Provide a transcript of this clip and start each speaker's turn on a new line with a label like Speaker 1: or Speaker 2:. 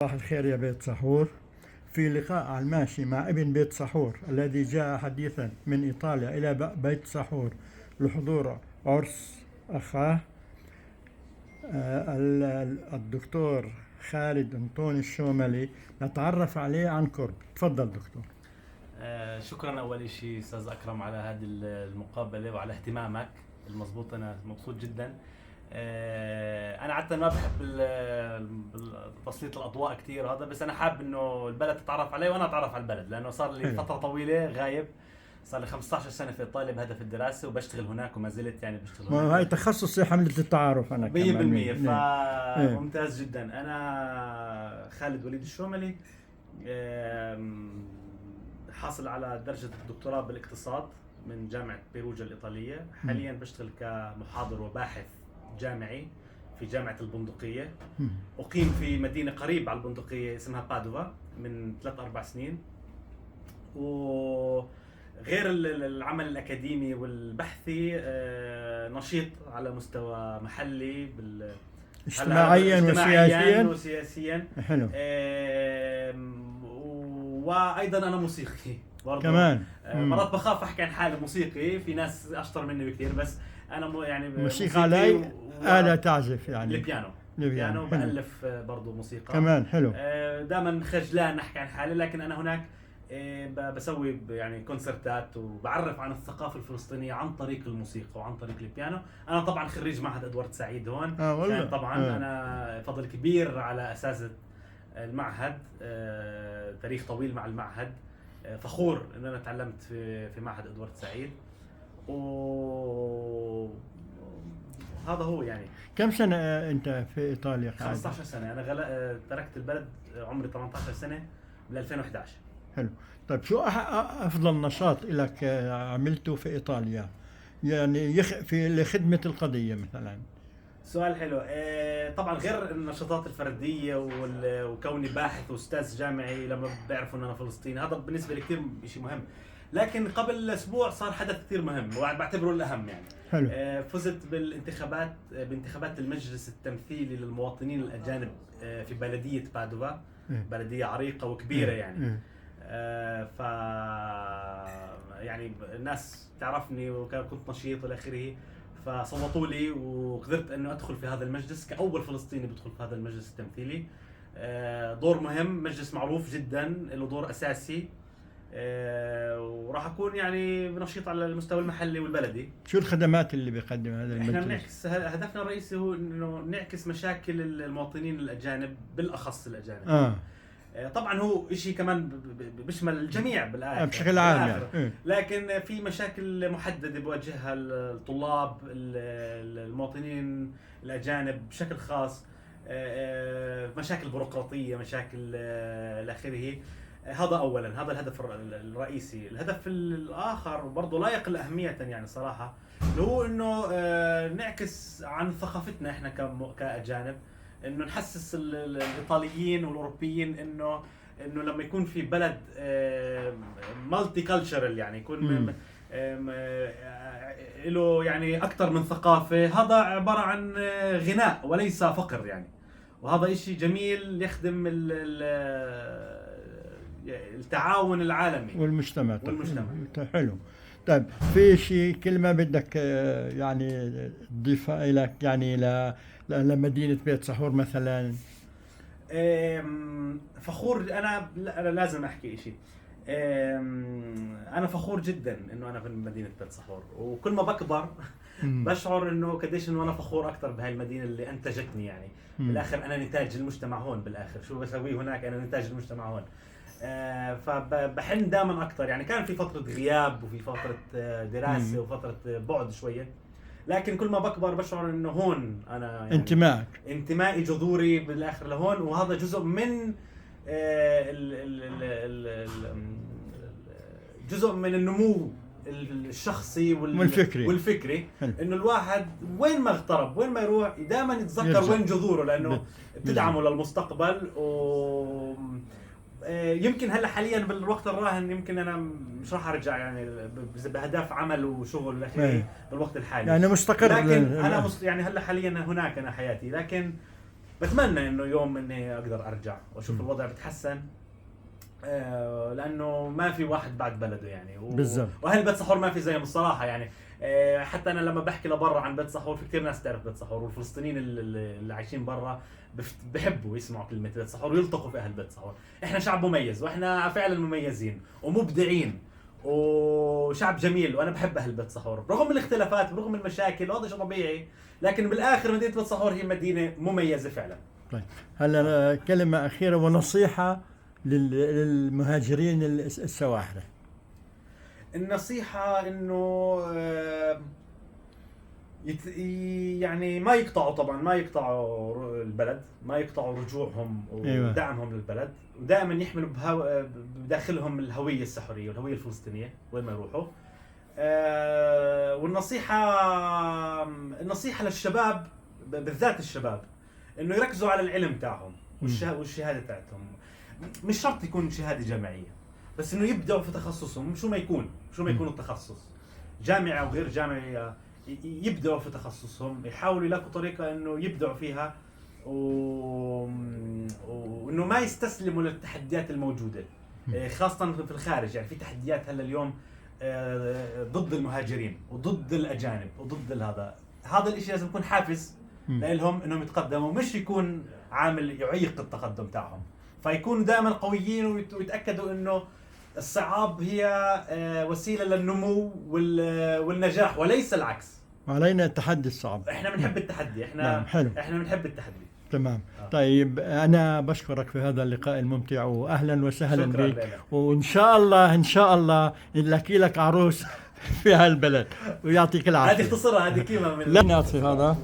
Speaker 1: صباح الخير يا بيت سحور. في لقاء على الماشي مع ابن بيت سحور الذي جاء حديثا من إيطاليا إلى بيت سحور لحضور عرس أخاه الدكتور خالد أنطوني الشوملي. نتعرف عليه عن قرب. تفضل دكتور.
Speaker 2: شكرا اول شيء استاذ اكرم على هذه المقابله وعلى اهتمامك المضبوط. انا مبسوط جدا. انا عاده ما بحب تسليط الاضواء كثير هذا، بس انا حابب انه البلد تتعرف علي وانا اتعرف على البلد، لانه صار لي فتره طويله غايب. صار لي 15 سنه في ايطاليا بهدف الدراسه وبشتغل هناك وما زلت يعني بشتغل هناك.
Speaker 1: هاي تخصصي حملة التعارف أنا
Speaker 2: 100%. فممتاز جدا. انا خالد وليد الشوملي، حاصل على درجة الدكتوراه بالاقتصاد من جامعة بيروجا الإيطالية. حاليا بشتغل كمحاضر وباحث جامعي في جامعة البندقية. أقيم في مدينة قريب على البندقية اسمها بادوفا من 3-4 سنين. وغير العمل الأكاديمي والبحثي، نشيط على مستوى محلي
Speaker 1: اجتماعيا
Speaker 2: وسياسيا.
Speaker 1: حلو.
Speaker 2: وايضا انا موسيقي برضه
Speaker 1: كمان.
Speaker 2: مرات بخاف احكي عن حالي موسيقي، في ناس اشطر مني بكثير، بس انا يعني
Speaker 1: موسيقى علي آلة تعزف يعني
Speaker 2: البيانو بألف برضه موسيقى
Speaker 1: كمان. حلو.
Speaker 2: دائما خجلان احكي عن حالي، لكن انا هناك بسوي يعني كونسرتات وبعرف عن الثقافة الفلسطينية عن طريق الموسيقى وعن طريق البيانو. أنا طبعا خريج معهد إدوارد سعيد هون.
Speaker 1: والله.
Speaker 2: طبعا أنا فضل كبير على أساتذة المعهد، تاريخ طويل مع المعهد. فخور إن أنا تعلمت في معهد إدوارد سعيد. وهذا هو يعني.
Speaker 1: كم سنة أنت في إيطاليا؟
Speaker 2: 15 سنة. أنا تركت البلد عمري 18 سنة بال 2011.
Speaker 1: حلو. طيب شو أفضل نشاط لك عملته في إيطاليا، يعني في لخدمة القضية مثلا؟
Speaker 2: سؤال حلو. طبعا غير النشاطات الفردية وكوني باحث وأستاذ جامعي لما بيعرفوا أن أنا فلسطيني، هذا بالنسبة لي كثير شيء مهم. لكن قبل أسبوع صار حدث كثير مهم وبعتبره الأهم يعني.
Speaker 1: حلو.
Speaker 2: فزت بانتخابات المجلس التمثيلي للمواطنين الأجانب في بلدية بادوفا. بلدية عريقة وكبيرة يعني. ف يعني الناس تعرفني وكنت نشيط الى اخره، فصوتوا لي وقدرت انه ادخل في هذا المجلس كاول فلسطيني بدخل في هذا المجلس التمثيلي. دور مهم، مجلس معروف جدا، له دور اساسي. وراح اكون يعني نشيط على المستوى المحلي والبلدي.
Speaker 1: شو الخدمات اللي بيقدم هذا المجلس؟
Speaker 2: احنا بنعكس، هدفنا الرئيسي هو انه نعكس مشاكل المواطنين الاجانب، بالاخص الاجانب. طبعا هو شيء كمان بيشمل الجميع بالاخر
Speaker 1: بشكل عام يعني.
Speaker 2: لكن في مشاكل محدده بواجهها الطلاب المواطنين الاجانب بشكل خاص. مشاكل بيروقراطيه، مشاكل الى اخره. هذا اولا، هذا الهدف الرئيسي. الهدف الاخر برضه لا يقل اهميه يعني صراحه، اللي هو انه نعكس عن ثقافتنا احنا كاجانب، انه نحسس الايطاليين والاوروبيين انه لما يكون في بلد مالتي كلتشرال، يعني يكون له يعني اكثر من ثقافه، هذا عباره عن غناء وليس فقر يعني. وهذا إشي جميل يخدم التعاون العالمي
Speaker 1: والمجتمع. حلو. طيب في شيء كلمة بدك يعني تضيفها لك يعني لمدينة بيت سحور مثلا؟
Speaker 2: فخور. أنا لازم أحكي شيء. أنا فخور جدا إنه أنا في مدينة بيت سحور، وكل ما بكبر بشعر إنه قديش إنه أنا فخور أكثر بهاي المدينة اللي أنتجتني يعني. بالآخر أنا نتاج المجتمع هون، بالآخر شو بسويه هناك أنا نتاج المجتمع هون. فبحن دائما اكثر يعني. كان في فتره غياب وفي فتره دراسه وفتره بعد شويه، لكن كل ما بكبر بشعر انه هون انا يعني انتمائي جذوري بالاخر لهون. وهذا جزء من جزء من النمو الشخصي والفكري. انه الواحد وين ما اغترب، وين ما يروح، دائما يتذكر وين جذوره، لانه بتدعمه للمستقبل. يمكن هلا حاليا بالوقت الراهن يمكن انا مش راح ارجع يعني باهداف عمل وشغل الاخير بالوقت الحالي،
Speaker 1: يعني مستقر.
Speaker 2: لكن انا يعني هلا حاليا هناك انا حياتي. لكن بتمنى انه يوم اني اقدر ارجع واشوف الوضع بتحسن. لانه ما في واحد بعد بلده يعني
Speaker 1: بالضبط.
Speaker 2: واهل بيت سحور ما في زيهم الصراحه يعني. حتى انا لما بحكي لبرا عن بيت سحور، في كثير ناس تعرف بيت سحور، والفلسطينيين اللي عايشين برا بحبوا يسمعوا كلمه بيت سحور ويلتقوا في اهل بيت سحور. احنا شعب مميز، واحنا فعلا مميزين ومبدعين وشعب جميل، وانا بحب اهل بيت سحور رغم الاختلافات ورغم المشاكل، وهذا شيء طبيعي. لكن بالاخر مدينه بيت سحور هي مدينه مميزه فعلا.
Speaker 1: طيب هلا كلمة أخيرة ونصيحة للمهاجرين السواحرة.
Speaker 2: النصيحة انه يعني ما يقطعوا، طبعا ما يقطعوا البلد، ما يقطعوا رجوعهم
Speaker 1: أيوة.
Speaker 2: ودعمهم للبلد، ودائما يحملوا بداخلهم الهوية السحرية والهوية الفلسطينية وين ما يروحوا. النصيحة للشباب بالذات الشباب انه يركزوا على العلم تاعهم والشهادة تاعتهم. مش شرط يكون شهادة جامعية، بس انه يبدأوا في تخصصهم شو ما يكون التخصص، جامعة او غير جامعية، يبدأوا في تخصصهم، يحاولوا يلاقوا طريقة انه يبدعوا فيها وانه ما يستسلموا للتحديات الموجودة، خاصة في الخارج. يعني في تحديات هلا اليوم ضد المهاجرين وضد الأجانب وضد هذا الاشي لازم يكون حافز لهم انهم يتقدموا، مش يكون عامل يعيق التقدم تاعهم. فيكونوا دائما قويين ويتأكدوا انه الصعاب هي وسيلة للنمو والنجاح وليس العكس.
Speaker 1: وعلينا التحدي الصعب.
Speaker 2: احنا بنحب التحدي،
Speaker 1: نعم حلو.
Speaker 2: احنا بنحب التحدي.
Speaker 1: تمام. طيب أنا بشكرك في هذا اللقاء الممتع، وأهلا وسهلا بك، وإن شاء الله نلاقي لك عروس في هالبلد، ويعطيك العافية.
Speaker 2: هذه اختصرها، هذه كلمة من
Speaker 1: لا نعطي هذا